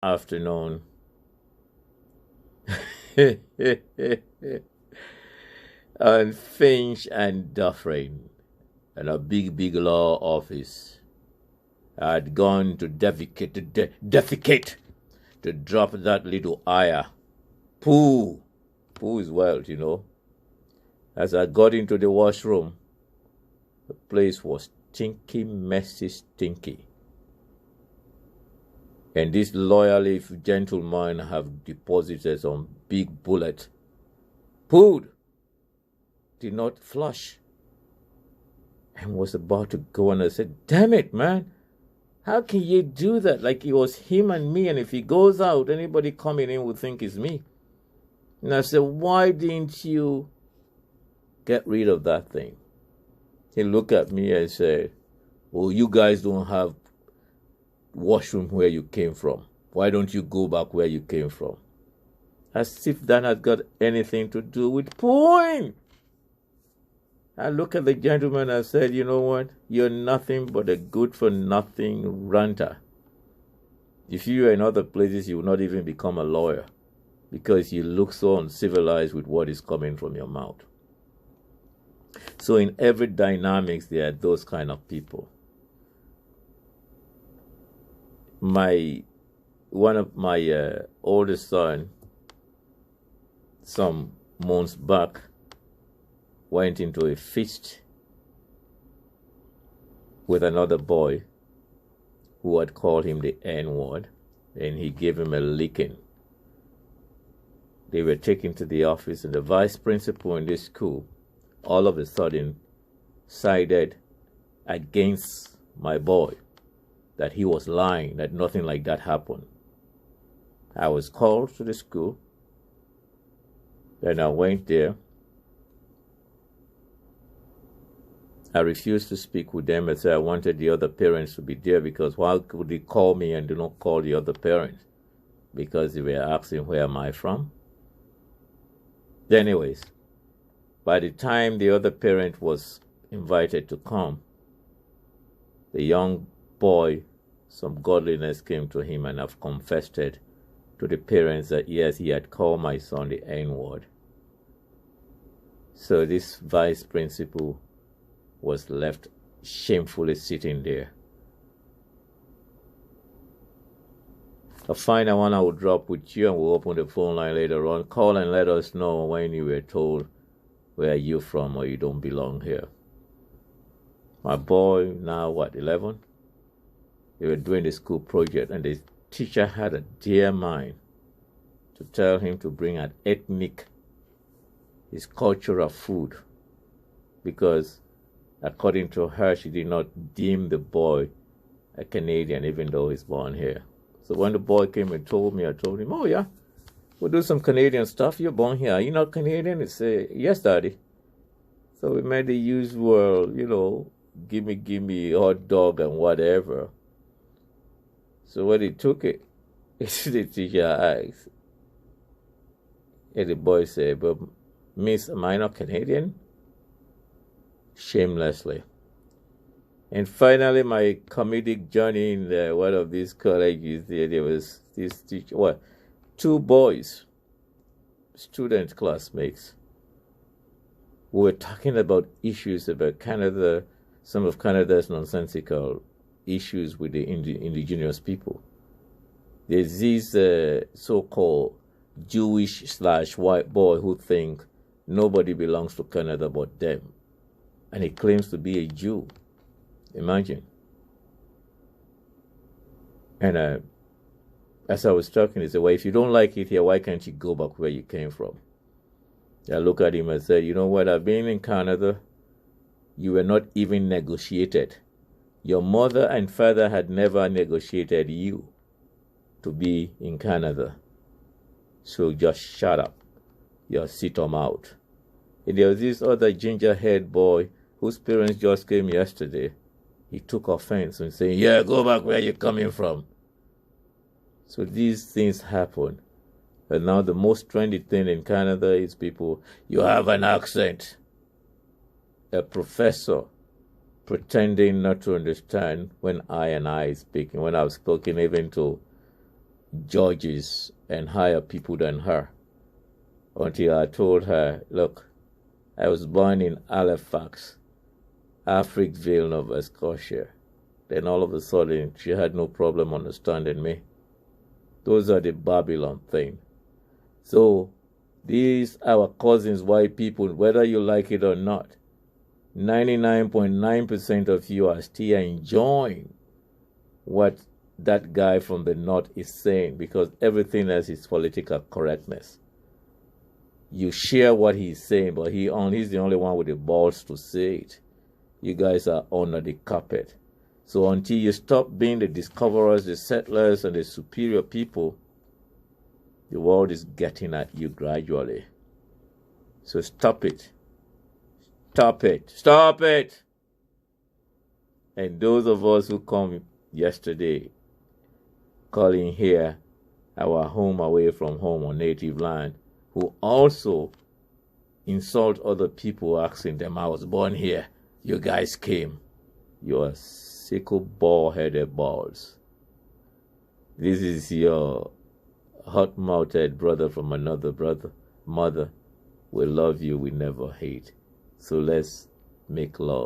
afternoon. On Finch and Dufferin, in a big law office. I had gone to defecate, to drop that little ire. Poo is wild, you know. As I got into the washroom, the place was stinky, messy, stinky. And this loyal gentleman have deposited some big bullet. Pooed, did not flush, and was about to go, and I said, damn it, man. How can you do that? Like it was him and me, and if he goes out, anybody coming in would think it's me. And I said, why didn't you get rid of that thing? He looked at me and said, well, you guys don't have washroom where you came from. Why don't you go back where you came from? As if that has got anything to do with point. I looked at the gentleman and said, you know what? You're nothing but a good-for-nothing ranter. If you were in other places, you would not even become a lawyer because you look so uncivilized with what is coming from your mouth. So in every dynamics, there are those kind of people. One of my oldest son, some months back, went into a fist with another boy who had called him the N-word, and he gave him a licking. They were taken to the office, and the vice principal in this school all of a sudden sided against my boy, that he was lying, that nothing like that happened. I was called to the school, and I went there. I refused to speak with them and said I wanted the other parents to be there, because why could they call me and do not call the other parents? Because they were asking where am I from. Anyways, by the time the other parent was invited to come, the young boy, some godliness came to him and have confessed to the parents that yes, he had called my son the N-word. So this vice principal was left shamefully sitting there. A final one I will drop with you, and we'll open the phone line later on. Call and let us know when you were told where you're from or you don't belong here. My boy, now what, 11? They were doing the school project, and the teacher had a dear mind to tell him to bring an his cultural food, because according to her, she did not deem the boy a Canadian, even though he's born here. So when the boy came and told me, I told him, oh yeah, we'll do some Canadian stuff. You're born here. Are you not Canadian? He said, yes, Daddy. So we made the usual, give me hot dog and whatever. So when he took it, the teacher asked, and the boy said, but Miss, am I not Canadian? Shamelessly. And finally, my comedic journey in one of these colleges, there was this teacher, two boys, student classmates, who were talking about issues about Canada, some of Canada's nonsensical issues with the indigenous people. There's this so-called Jewish/white boy who think nobody belongs to Canada but them. And he claims to be a Jew. Imagine. And as I was talking, he said, well, if you don't like it here, why can't you go back where you came from? I looked at him and said, you know what, I've been in Canada. You were not even negotiated. Your mother and father had never negotiated you to be in Canada. So just shut up. You'll sit them out. And there was this other ginger-haired boy whose parents just came yesterday. He took offense and said, yeah, go back where you're coming from. So these things happen. And now the most trendy thing in Canada is people, you have an accent. A professor pretending not to understand when I is speaking. When I've spoken even to judges and higher people than her. Until I told her, look, I was born in Halifax, Africville, Nova Scotia. Then all of a sudden, she had no problem understanding me. Those are the Babylon thing. So these our cousins, white people, whether you like it or not, 99.9% of you are still enjoying what that guy from the north is saying, because everything else is political correctness. You share what he's saying, but he's the only one with the balls to say it. You guys are under the carpet. So until you stop being the discoverers, the settlers, and the superior people, the world is getting at you gradually. So stop it. Stop it. Stop it. And those of us who come yesterday, calling here our home away from home on native land, who also insult other people asking them, I was born here, you guys came. You are sickle ball-headed balls. This is your hot-mouthed brother from another mother. We love you, we never hate. So let's make love.